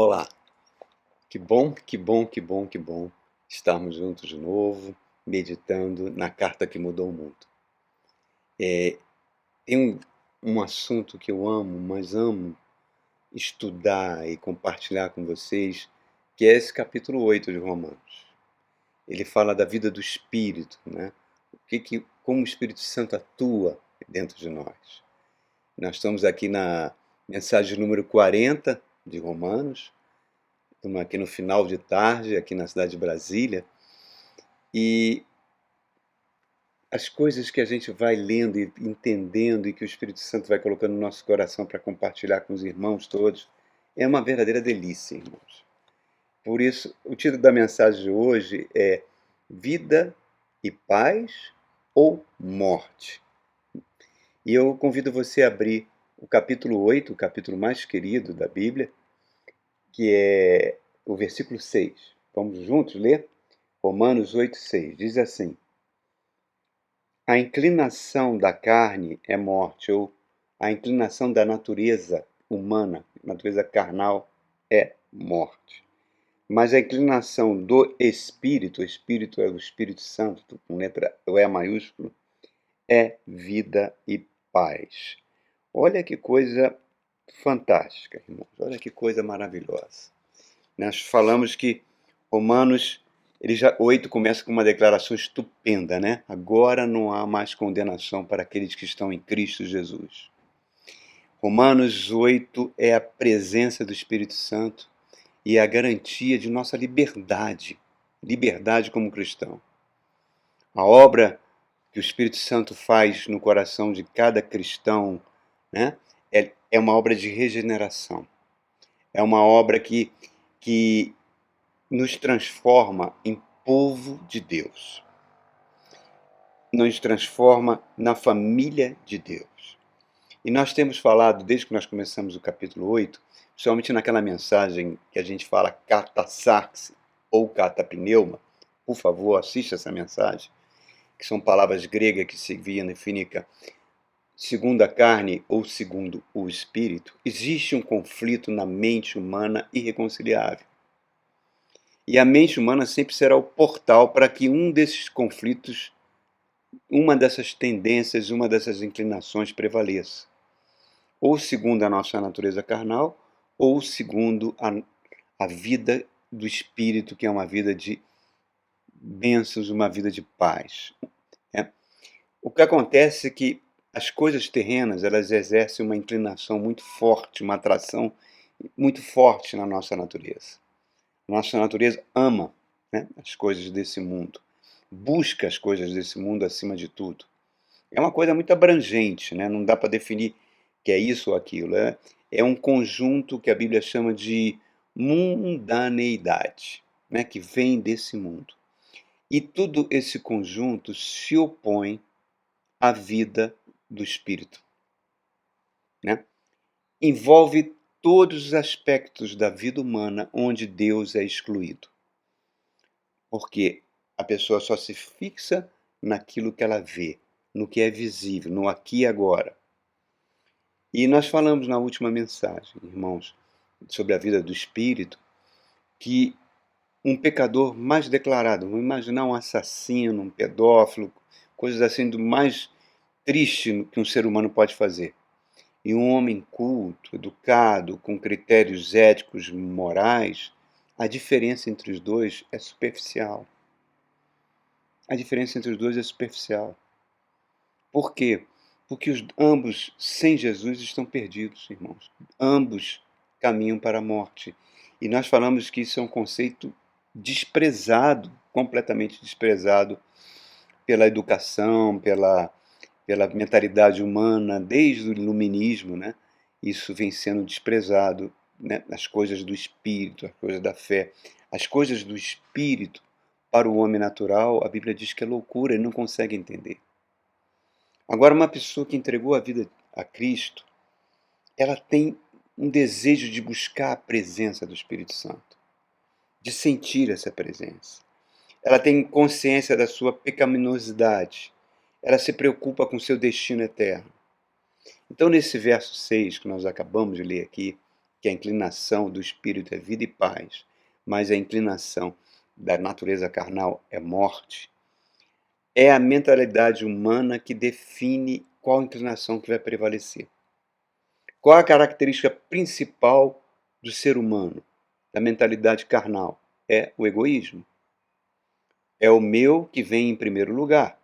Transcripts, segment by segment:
Olá, que bom, que bom, que bom, que bom estarmos juntos de novo, meditando na carta que mudou o mundo. Tem um assunto que eu amo, mas amo estudar e compartilhar com vocês, que é esse capítulo 8 de Romanos. Ele fala da vida do Espírito, né? Como o Espírito Santo atua dentro de nós. Nós estamos aqui na mensagem número 40 de Romanos. Estamos aqui no final de tarde, aqui na cidade de Brasília, e as coisas que a gente vai lendo e entendendo e que o Espírito Santo vai colocando no nosso coração para compartilhar com os irmãos todos, é uma verdadeira delícia, irmãos. Por isso, o título da mensagem de hoje é Vida e Paz ou Morte? E eu convido você a abrir o capítulo 8, o capítulo mais querido da Bíblia, que é o versículo 6. Vamos juntos ler? Romanos 8,6 diz assim: a inclinação da carne é morte, ou a inclinação da natureza humana, natureza carnal, é morte. Mas a inclinação do Espírito, o Espírito é o Espírito Santo, com letra E maiúsculo, é vida e paz. Olha que coisa fantástica, irmãos, olha que coisa maravilhosa. Nós falamos que Romanos 8 começa com uma declaração estupenda, né? Agora não há mais condenação para aqueles que estão em Cristo Jesus. Romanos 8 é a presença do Espírito Santo e a garantia de nossa liberdade, liberdade como cristão. A obra que o Espírito Santo faz no coração de cada cristão, né? É uma obra de regeneração. É uma obra que nos transforma em povo de Deus. Nos transforma na família de Deus. E nós temos falado, desde que nós começamos o capítulo 8, principalmente naquela mensagem que a gente fala katasarx ou katapneuma, por favor, assista essa mensagem, que são palavras gregas que significa segundo a carne ou segundo o espírito. Existe um conflito na mente humana irreconciliável. E a mente humana sempre será o portal para que um desses conflitos, uma dessas tendências, uma dessas inclinações prevaleça. Ou segundo a nossa natureza carnal, ou segundo a vida do Espírito, que é uma vida de bênçãos, uma vida de paz. O que acontece é que as coisas terrenas, elas exercem uma inclinação muito forte, uma atração muito forte na nossa natureza. Nossa natureza ama, né, as coisas desse mundo, busca as coisas desse mundo acima de tudo. É uma coisa muito abrangente, né? Não dá para definir que é isso ou aquilo. É um conjunto que a Bíblia chama de mundaneidade, né, que vem desse mundo. E todo esse conjunto se opõe à vida do Espírito, né? Envolve todos os aspectos da vida humana onde Deus é excluído. Porque a pessoa só se fixa naquilo que ela vê, no que é visível, no aqui e agora. E nós falamos na última mensagem, irmãos, sobre a vida do Espírito, que um pecador mais declarado, vamos imaginar um assassino, um pedófilo, coisas assim do mais triste que um ser humano pode fazer. E um homem culto, educado, com critérios éticos, morais, a diferença entre os dois é superficial. A diferença entre os dois é superficial. Por quê? Porque ambos, sem Jesus, estão perdidos, irmãos. Ambos caminham para a morte. E nós falamos que isso é um conceito desprezado, completamente desprezado pela educação, pela mentalidade humana, desde o iluminismo, né? Isso vem sendo desprezado, né? As coisas do espírito, as coisas da fé. As coisas do espírito, para o homem natural, a Bíblia diz que é loucura, ele não consegue entender. Agora, uma pessoa que entregou a vida a Cristo, ela tem um desejo de buscar a presença do Espírito Santo, de sentir essa presença. Ela tem consciência da sua pecaminosidade. Ela se preocupa com seu destino eterno. Então, nesse verso 6 que nós acabamos de ler aqui, que a inclinação do espírito é vida e paz, mas a inclinação da natureza carnal é morte, é a mentalidade humana que define qual inclinação que vai prevalecer. Qual a característica principal do ser humano, da mentalidade carnal? É o egoísmo. É o meu que vem em primeiro lugar.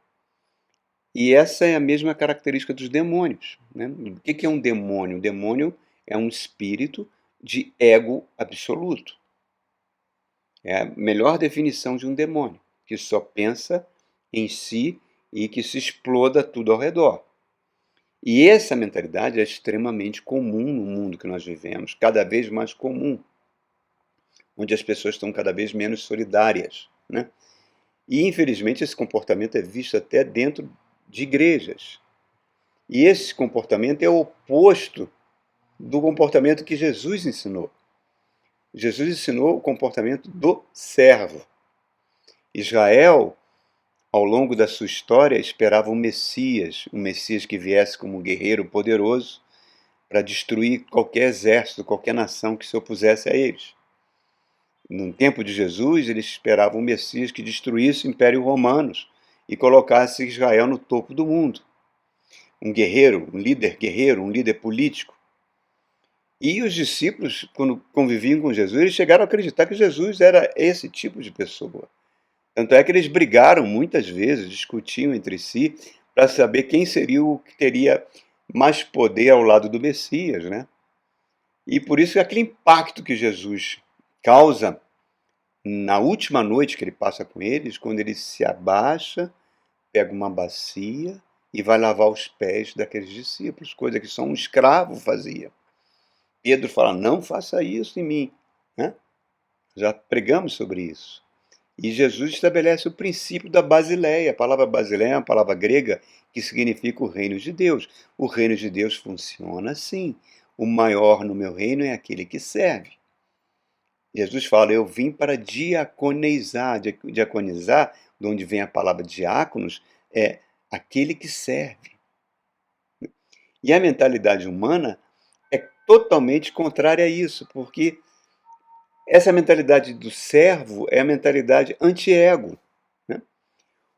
E essa é a mesma característica dos demônios, né? O que é um demônio? O demônio é um espírito de ego absoluto. É a melhor definição de um demônio, que só pensa em si e que se exploda tudo ao redor. E essa mentalidade é extremamente comum no mundo que nós vivemos, cada vez mais comum, onde as pessoas estão cada vez menos solidárias, né? E, infelizmente, esse comportamento é visto até dentro de igrejas. E esse comportamento é o oposto do comportamento que Jesus ensinou. Jesus ensinou o comportamento do servo. Israel, ao longo da sua história, esperava um Messias que viesse como um guerreiro poderoso para destruir qualquer exército, qualquer nação que se opusesse a eles. No tempo de Jesus, eles esperavam um Messias que destruísse o Império Romano e colocasse Israel no topo do mundo. Um guerreiro, um líder político. E os discípulos, quando conviviam com Jesus, eles chegaram a acreditar que Jesus era esse tipo de pessoa. Tanto é que eles brigaram muitas vezes, discutiam entre si, para saber quem seria o que teria mais poder ao lado do Messias, né? E por isso aquele impacto que Jesus causa na última noite que ele passa com eles, quando ele se abaixa, pega uma bacia e vai lavar os pés daqueles discípulos, coisa que só um escravo fazia. Pedro fala, não faça isso em mim, né? Já pregamos sobre isso. E Jesus estabelece o princípio da Basileia. A palavra Basileia é uma palavra grega que significa o reino de Deus. O reino de Deus funciona assim. O maior no meu reino é aquele que serve. Jesus fala, eu vim para diaconizar. Diaconizar, de onde vem a palavra diáconos, é aquele que serve. E a mentalidade humana é totalmente contrária a isso, porque essa mentalidade do servo é a mentalidade anti-ego, né?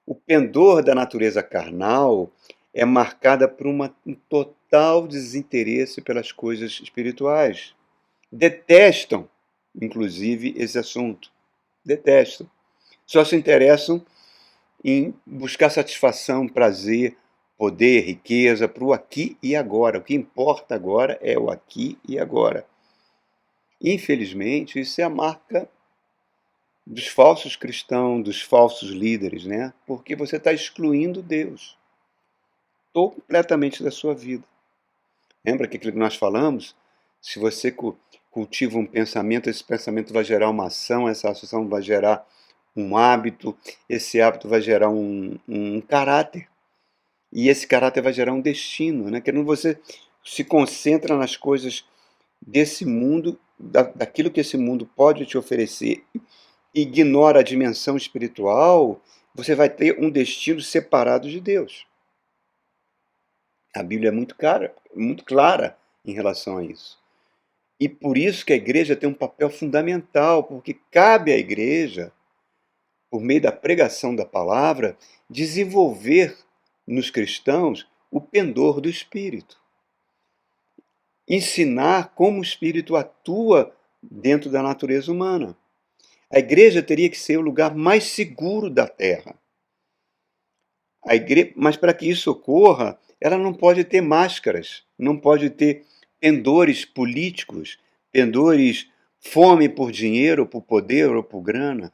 O pendor da natureza carnal é marcada por um total desinteresse pelas coisas espirituais. Detestam, inclusive, esse assunto. Detestam. Só se interessam em buscar satisfação, prazer, poder, riqueza para o aqui e agora. O que importa agora é o aqui e agora. Infelizmente, isso é a marca dos falsos cristãos, dos falsos líderes, né? Porque você está excluindo Deus completamente da sua vida. Lembra que aquilo que nós falamos? Se você cultiva um pensamento, esse pensamento vai gerar uma ação, essa ação vai gerar um hábito, esse hábito vai gerar um caráter, e esse caráter vai gerar um destino, né? Quando você se concentra nas coisas desse mundo, daquilo que esse mundo pode te oferecer, ignora a dimensão espiritual, você vai ter um destino separado de Deus. A Bíblia é muito clara em relação a isso. E por isso que a igreja tem um papel fundamental, porque cabe à igreja, por meio da pregação da palavra, desenvolver nos cristãos o pendor do Espírito. Ensinar como o Espírito atua dentro da natureza humana. A igreja teria que ser o lugar mais seguro da terra. Mas para que isso ocorra, ela não pode ter máscaras, não pode ter pendores políticos, pendores fome por dinheiro, por poder ou por grana,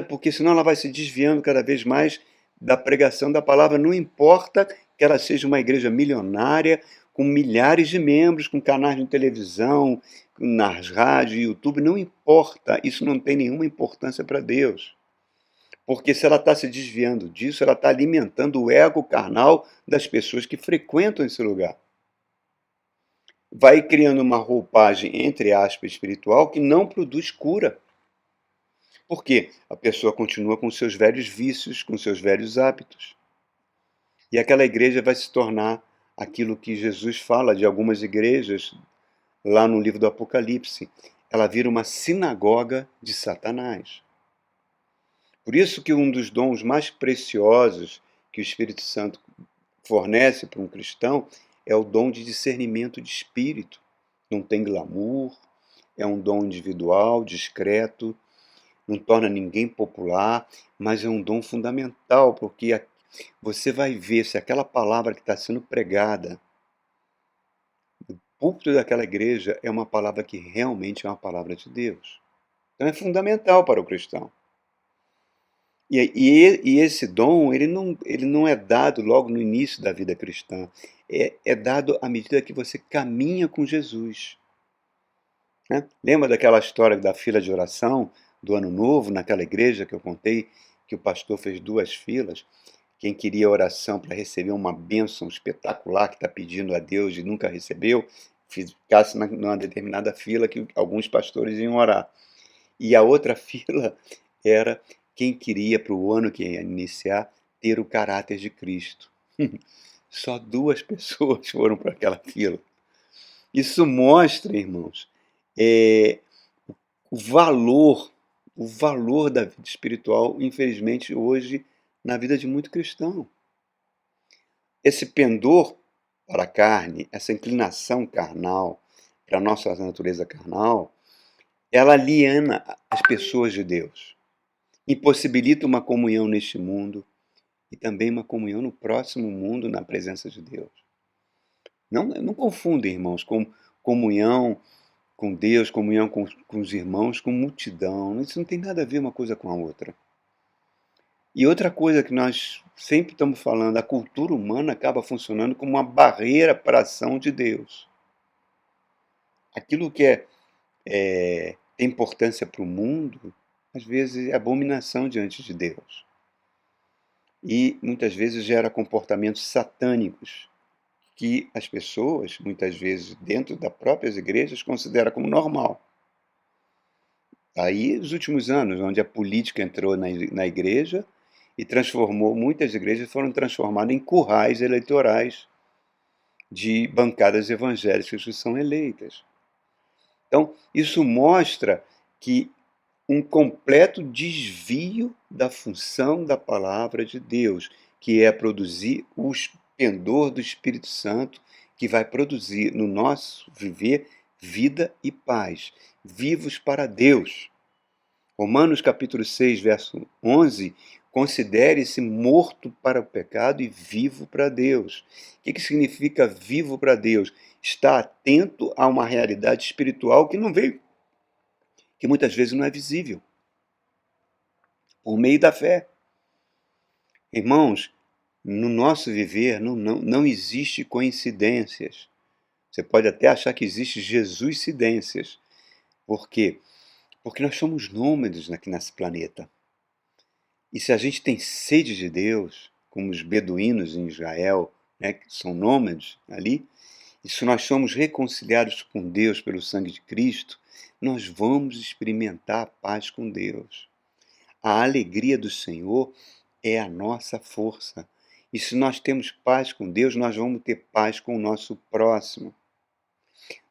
porque senão ela vai se desviando cada vez mais da pregação da palavra. Não importa que ela seja uma igreja milionária, com milhares de membros, com canais de televisão, nas rádios, YouTube, não importa, isso não tem nenhuma importância para Deus. Porque se ela está se desviando disso, ela está alimentando o ego carnal das pessoas que frequentam esse lugar. Vai criando uma roupagem, entre aspas, espiritual, que não produz cura. Por quê? A pessoa continua com seus velhos vícios, com seus velhos hábitos. E aquela igreja vai se tornar aquilo que Jesus fala de algumas igrejas lá no livro do Apocalipse. Ela vira uma sinagoga de Satanás. Por isso que um dos dons mais preciosos que o Espírito Santo fornece para um cristão é o dom de discernimento de espírito. Não tem glamour, é um dom individual, discreto, não torna ninguém popular, mas é um dom fundamental, porque você vai ver se aquela palavra que está sendo pregada no púlpito daquela igreja é uma palavra que realmente é uma palavra de Deus. Então é fundamental para o cristão. E esse dom, ele não é dado logo no início da vida cristã. É dado à medida que você caminha com Jesus. Né? Lembra daquela história da fila de oração do Ano Novo, naquela igreja que eu contei, que o pastor fez 2 filas? Quem queria oração para receber uma bênção espetacular que está pedindo a Deus e nunca recebeu, ficasse numa determinada fila que alguns pastores iam orar. E a outra fila era quem queria, para o ano que ia iniciar, ter o caráter de Cristo. Só 2 pessoas foram para aquela fila. Isso mostra, irmãos, é, o valor da vida espiritual, infelizmente, hoje, na vida de muito cristão. Esse pendor para a carne, essa inclinação carnal, para a nossa natureza carnal, ela aliena as pessoas de Deus, impossibilita uma comunhão neste mundo e também uma comunhão no próximo mundo, na presença de Deus. Não confunda, irmãos, com comunhão com Deus, comunhão com os irmãos, com multidão. Isso não tem nada a ver uma coisa com a outra. E outra coisa que nós sempre estamos falando, a cultura humana acaba funcionando como uma barreira para a ação de Deus. Aquilo que tem importância para o mundo, às vezes é abominação diante de Deus. E muitas vezes gera comportamentos satânicos, que as pessoas, muitas vezes dentro das próprias igrejas, consideram como normal. Aí, os últimos anos, onde a política entrou na igreja e transformou, muitas igrejas foram transformadas em currais eleitorais de bancadas evangélicas que são eleitas. Então, isso mostra que um completo desvio da função da palavra de Deus, que é produzir o pendor do Espírito Santo, que vai produzir no nosso viver vida e paz, vivos para Deus. Romanos capítulo 6, verso 11, considere-se morto para o pecado e vivo para Deus. O que significa vivo para Deus? Está atento a uma realidade espiritual que não veio, que muitas vezes não é visível, por meio da fé. Irmãos, no nosso viver não existe coincidências. Você pode até achar que existe Jesuscidências. Por quê? Porque nós somos nômades aqui nesse planeta. E se a gente tem sede de Deus, como os beduínos em Israel, né, que são nômades ali, e se nós somos reconciliados com Deus pelo sangue de Cristo, nós vamos experimentar a paz com Deus. A alegria do Senhor é a nossa força. E se nós temos paz com Deus, nós vamos ter paz com o nosso próximo.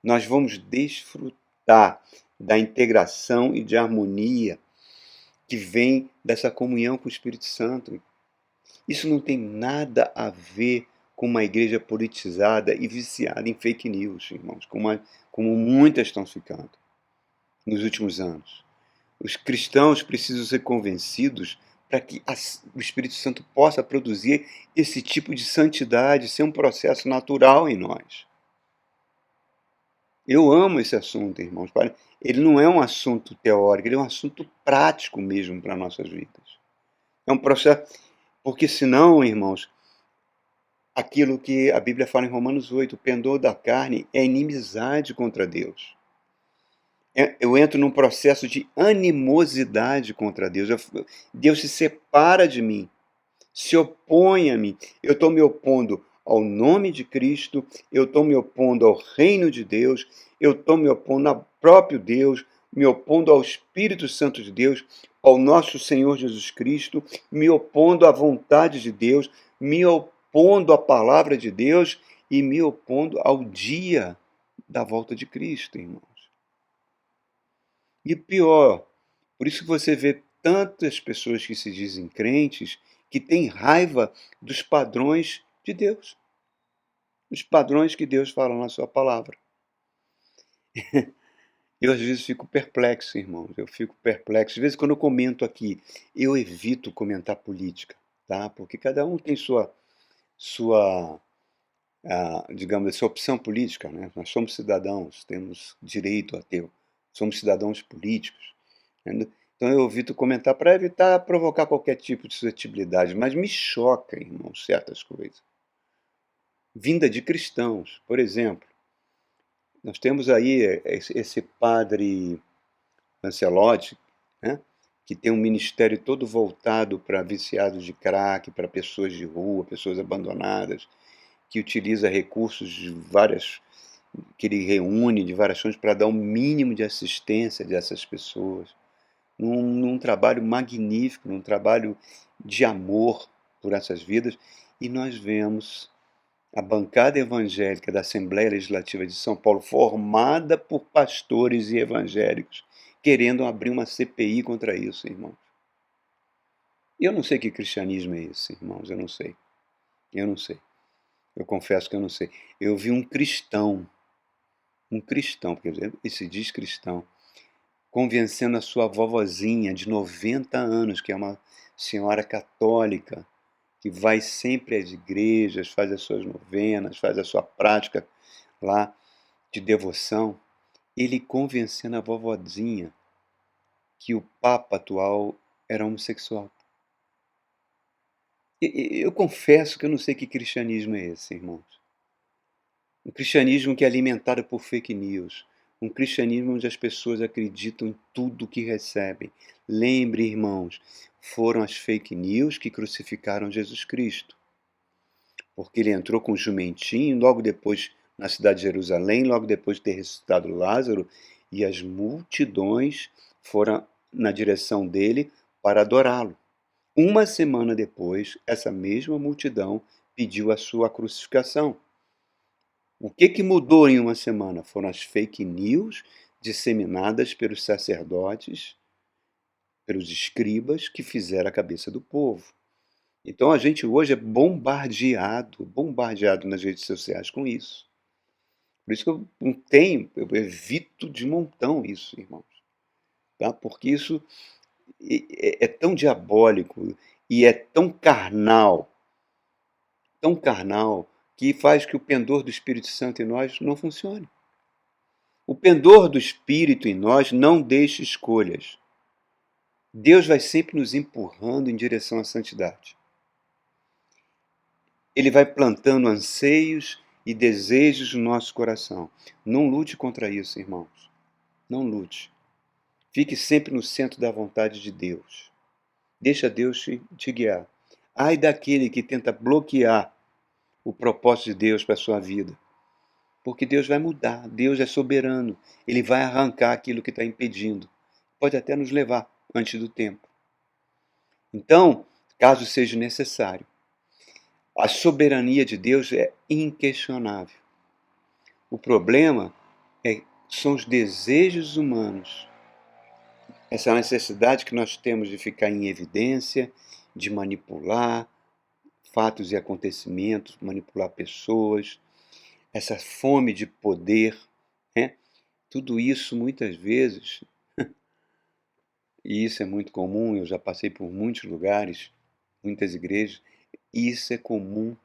Nós vamos desfrutar da integração e de harmonia que vem dessa comunhão com o Espírito Santo. Isso não tem nada a ver com uma igreja politizada e viciada em fake news, irmãos, como muitas estão ficando nos últimos anos. Os cristãos precisam ser convencidos para que o Espírito Santo possa produzir esse tipo de santidade, ser um processo natural em nós. Eu amo esse assunto, irmãos. Ele não é um assunto teórico, ele é um assunto prático mesmo para nossas vidas. É um processo, porque senão, irmãos, aquilo que a Bíblia fala em Romanos 8, o pendor da carne é inimizade contra Deus. Eu entro num processo de animosidade contra Deus. Deus se separa de mim, se opõe a mim. Eu estou me opondo ao nome de Cristo, eu estou me opondo ao reino de Deus, eu estou me opondo ao próprio Deus, me opondo ao Espírito Santo de Deus, ao nosso Senhor Jesus Cristo, me opondo à vontade de Deus, me opondo à palavra de Deus e me opondo ao dia da volta de Cristo, irmãos. E pior, por isso que você vê tantas pessoas que se dizem crentes que têm raiva dos padrões de Deus, os padrões que Deus fala na sua palavra. Eu às vezes fico perplexo, irmãos, eu fico perplexo. Às vezes quando eu comento aqui, eu evito comentar política, tá? Porque cada um tem sua digamos, essa opção política, né? Nós somos cidadãos, temos direito a ter, somos cidadãos políticos, né? Então eu evito comentar para evitar provocar qualquer tipo de suscetibilidade, mas me choca, irmão, certas coisas. Vinda de cristãos, por exemplo, nós temos aí esse padre Lancelotti, né? Que tem um ministério todo voltado para viciados de crack, para pessoas de rua, pessoas abandonadas, que utiliza recursos que ele reúne de várias fontes para dar um mínimo de assistência dessas pessoas, num trabalho magnífico, num trabalho de amor por essas vidas, e nós vemos a bancada evangélica da Assembleia Legislativa de São Paulo, formada por pastores e evangélicos, querendo abrir uma CPI contra isso, irmãos. Eu não sei que cristianismo é esse, irmãos, eu não sei. Eu não sei. Eu confesso que eu não sei. Eu vi um cristão, porque ele se diz cristão, convencendo a sua vovozinha de 90 anos, que é uma senhora católica, que vai sempre às igrejas, faz as suas novenas, faz a sua prática lá de devoção. Ele convencendo a vovozinha que o Papa atual era homossexual. Eu confesso que eu não sei que cristianismo é esse, irmãos. Um cristianismo que é alimentado por fake news. Um cristianismo onde as pessoas acreditam em tudo que recebem. Lembre, irmãos, foram as fake news que crucificaram Jesus Cristo. Porque ele entrou com um jumentinho, logo depois na cidade de Jerusalém, logo depois de ter ressuscitado Lázaro, e as multidões foram na direção dele para adorá-lo. Uma semana depois, essa mesma multidão pediu a sua crucificação. O que mudou em uma semana? Foram as fake news disseminadas pelos sacerdotes, pelos escribas, que fizeram a cabeça do povo. Então a gente hoje é bombardeado nas redes sociais com isso. Por isso que eu não tenho, eu evito de montão isso, irmãos. Tá? Porque isso é tão diabólico e é tão carnal, que faz que o pendor do Espírito Santo em nós não funcione. O pendor do Espírito em nós não deixa escolhas. Deus vai sempre nos empurrando em direção à santidade. Ele vai plantando anseios e desejos no nosso coração. Não lute contra isso, irmãos. Não lute. Fique sempre no centro da vontade de Deus. Deixa Deus te guiar. Ai daquele que tenta bloquear o propósito de Deus para a sua vida. Porque Deus vai mudar. Deus é soberano. Ele vai arrancar aquilo que está impedindo. Pode até nos levar antes do tempo. Então, caso seja necessário, a soberania de Deus é inquestionável. O problema são os desejos humanos. Essa necessidade que nós temos de ficar em evidência, de manipular fatos e acontecimentos, manipular pessoas, essa fome de poder, né? Tudo isso muitas vezes, e isso é muito comum, eu já passei por muitos lugares, muitas igrejas, e isso é comum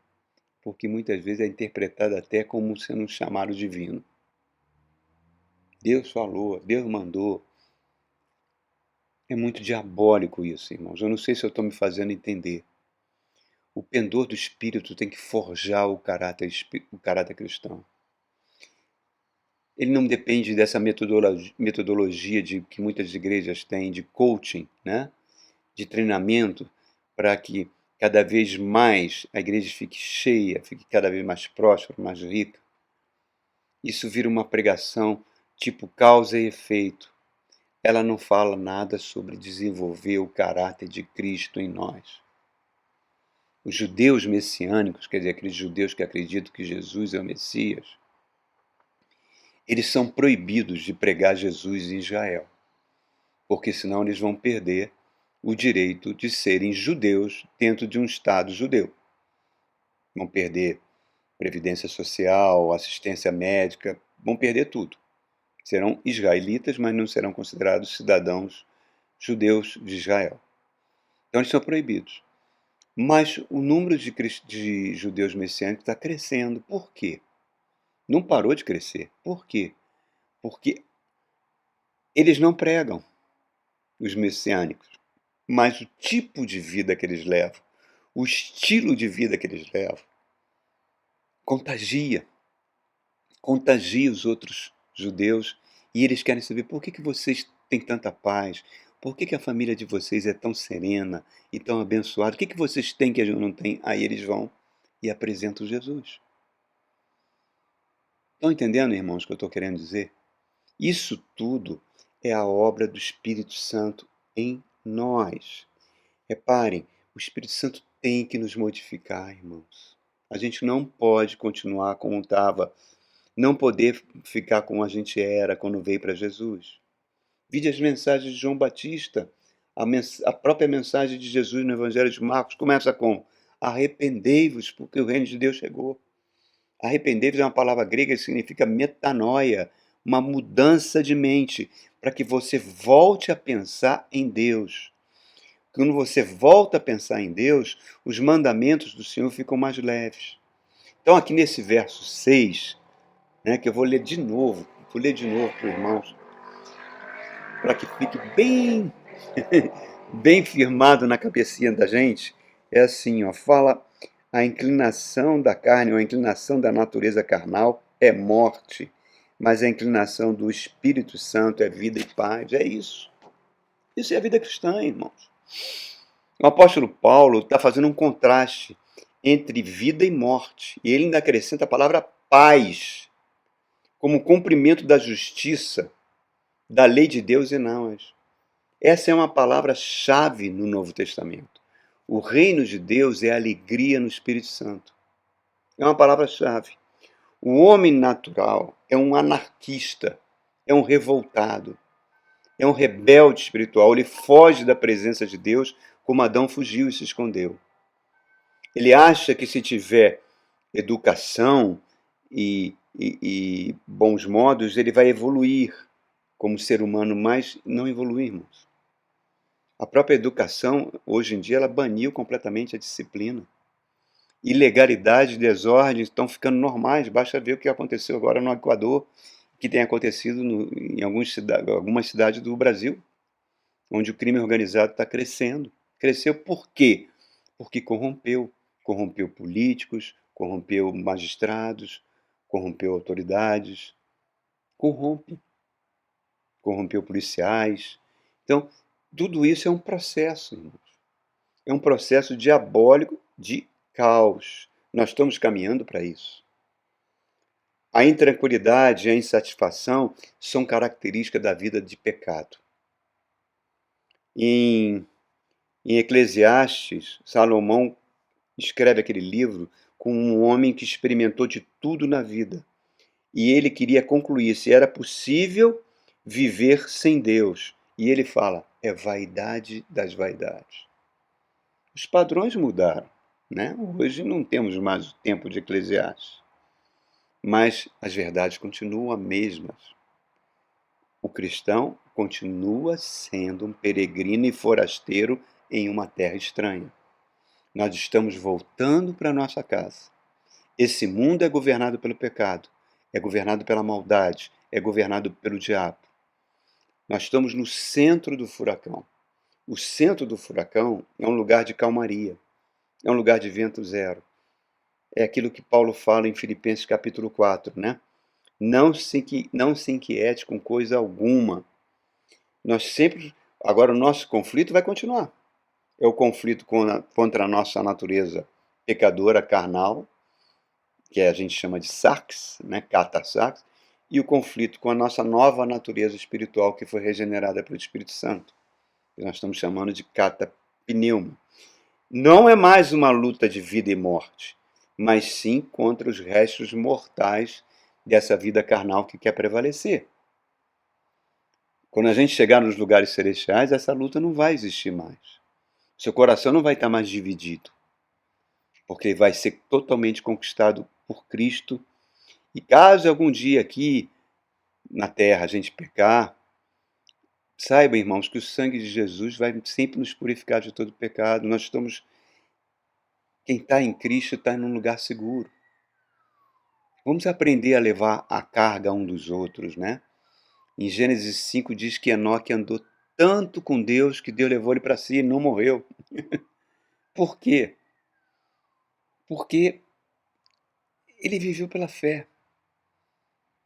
porque muitas vezes é interpretado até como sendo um chamado divino. Deus falou, Deus mandou. É muito diabólico isso, irmãos. Eu não sei se eu estou me fazendo entender. O pendor do Espírito tem que forjar o caráter cristão. Ele não depende dessa metodologia que muitas igrejas têm de coaching, né? De treinamento, para que cada vez mais a igreja fique cheia, fique cada vez mais próspera, mais rica. Isso vira uma pregação tipo causa e efeito. Ela não fala nada sobre desenvolver o caráter de Cristo em nós. Os judeus messiânicos, quer dizer, aqueles judeus que acreditam que Jesus é o Messias, eles são proibidos de pregar Jesus em Israel, porque senão eles vão perder o direito de serem judeus dentro de um Estado judeu. Vão perder previdência social, assistência médica, vão perder tudo. Serão israelitas, mas não serão considerados cidadãos judeus de Israel. Então eles são proibidos. Mas o número de judeus messiânicos está crescendo. Por quê? Não parou de crescer. Por quê? Porque eles não pregam, os messiânicos, mas o tipo de vida que eles levam, o estilo de vida que eles levam, contagia os outros judeus, e eles querem saber por que vocês têm tanta paz, por que a família de vocês é tão serena e tão abençoada, o que vocês têm que a gente não tem? Aí eles vão e apresentam Jesus. Estão entendendo, irmãos, o que eu estou querendo dizer? Isso tudo é a obra do Espírito Santo em nós. Reparem, o Espírito Santo tem que nos modificar, irmãos. A gente não pode continuar como estava, não poder ficar como a gente era quando veio para Jesus. Vide as mensagens de João Batista, a própria mensagem de Jesus no Evangelho de Marcos começa com: arrependei-vos, porque o reino de Deus chegou. Arrepender-vos é uma palavra grega que significa metanoia, uma mudança de mente, para que você volte a pensar em Deus. Quando você volta a pensar em Deus, os mandamentos do Senhor ficam mais leves. Então, aqui nesse verso 6, né, que eu vou ler de novo para os irmãos, para que fique bem, bem firmado na cabecinha da gente, é assim, ó, fala: a inclinação da carne, ou a inclinação da natureza carnal é morte, mas a inclinação do Espírito Santo é vida e paz. É isso. Isso é a vida cristã, irmãos. O apóstolo Paulo está fazendo um contraste entre vida e morte, e ele ainda acrescenta a palavra paz, como cumprimento da justiça, da lei de Deus e nós. Essa é uma palavra-chave no Novo Testamento. O reino de Deus é alegria no Espírito Santo. É uma palavra-chave. O homem natural é um anarquista, é um revoltado, é um rebelde espiritual. Ele foge da presença de Deus como Adão fugiu e se escondeu. Ele acha que se tiver educação e bons modos, ele vai evoluir como ser humano, mas não evoluirmos. A própria educação, hoje em dia, ela baniu completamente a disciplina. Ilegalidade e desordem estão ficando normais. Basta ver o que aconteceu agora no Equador, que tem acontecido em algumas cidades do Brasil, onde o crime organizado está crescendo. Cresceu por quê? Porque corrompeu. Corrompeu políticos, corrompeu magistrados, corrompeu autoridades, corrompeu policiais. Então, tudo isso é um processo, irmãos. É um processo diabólico de caos. Nós estamos caminhando para isso. A intranquilidade e a insatisfação são características da vida de pecado. Em Eclesiastes, Salomão escreve aquele livro com um homem que experimentou de tudo na vida. E ele queria concluir se era possível viver sem Deus. E ele fala: é vaidade das vaidades. Os padrões mudaram, né? Hoje não temos mais o tempo de Eclesiastes. Mas as verdades continuam as mesmas. O cristão continua sendo um peregrino e forasteiro em uma terra estranha. Nós estamos voltando para a nossa casa. Esse mundo é governado pelo pecado, é governado pela maldade, é governado pelo diabo. Nós estamos no centro do furacão. O centro do furacão é um lugar de calmaria, é um lugar de vento zero. É aquilo que Paulo fala em Filipenses capítulo 4, né? Não se inquiete com coisa alguma. Agora o nosso conflito vai continuar. É o conflito contra a nossa natureza pecadora, carnal, que a gente chama de sarx, né? Kata-sarx, e o conflito com a nossa nova natureza espiritual, que foi regenerada pelo Espírito Santo, que nós estamos chamando de kata-pneuma. Não é mais uma luta de vida e morte, mas sim contra os restos mortais dessa vida carnal que quer prevalecer. Quando a gente chegar nos lugares celestiais, essa luta não vai existir mais. Seu coração não vai estar mais dividido, porque vai ser totalmente conquistado por Cristo. E caso algum dia aqui na terra a gente pecar, saiba, irmãos, que o sangue de Jesus vai sempre nos purificar de todo pecado. Quem está em Cristo está num lugar seguro. Vamos aprender a levar a carga um dos outros, né? Em Gênesis 5 diz que Enoque andou tanto com Deus que Deus levou ele para si e não morreu. Por quê? Porque ele viveu pela fé.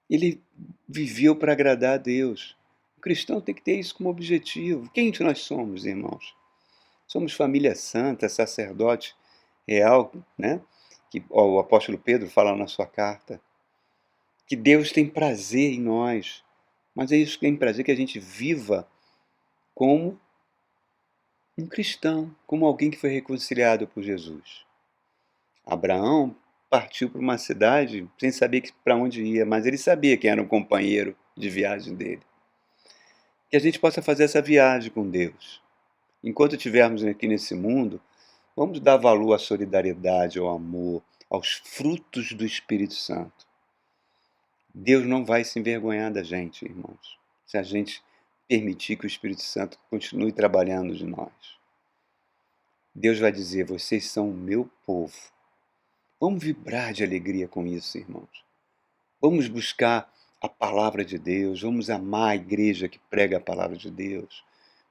Ele viveu para agradar a Deus. O cristão tem que ter isso como objetivo. Quem nós somos, irmãos? Somos família santa, sacerdote real, né? Que o apóstolo Pedro fala na sua carta. Que Deus tem prazer em nós. Mas é isso que tem prazer, que a gente viva como um cristão, como alguém que foi reconciliado por Jesus. Abraão partiu para uma cidade sem saber para onde ia, mas ele sabia quem era o companheiro de viagem dele. Que a gente possa fazer essa viagem com Deus. Enquanto estivermos aqui nesse mundo, vamos dar valor à solidariedade, ao amor, aos frutos do Espírito Santo. Deus não vai se envergonhar da gente, irmãos, se a gente permitir que o Espírito Santo continue trabalhando de nós. Deus vai dizer: vocês são o meu povo. Vamos vibrar de alegria com isso, irmãos. Vamos buscar a palavra de Deus, vamos amar a igreja que prega a palavra de Deus,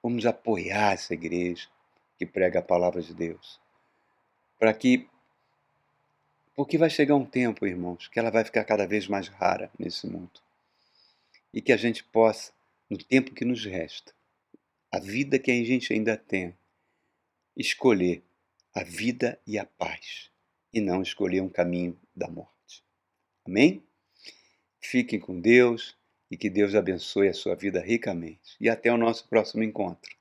vamos apoiar essa igreja que prega a palavra de Deus. Porque vai chegar um tempo, irmãos, que ela vai ficar cada vez mais rara nesse mundo. E que a gente possa, no tempo que nos resta, a vida que a gente ainda tem, escolher a vida e a paz, e não escolher um caminho da morte. Amém? Fiquem com Deus e que Deus abençoe a sua vida ricamente. E até o nosso próximo encontro.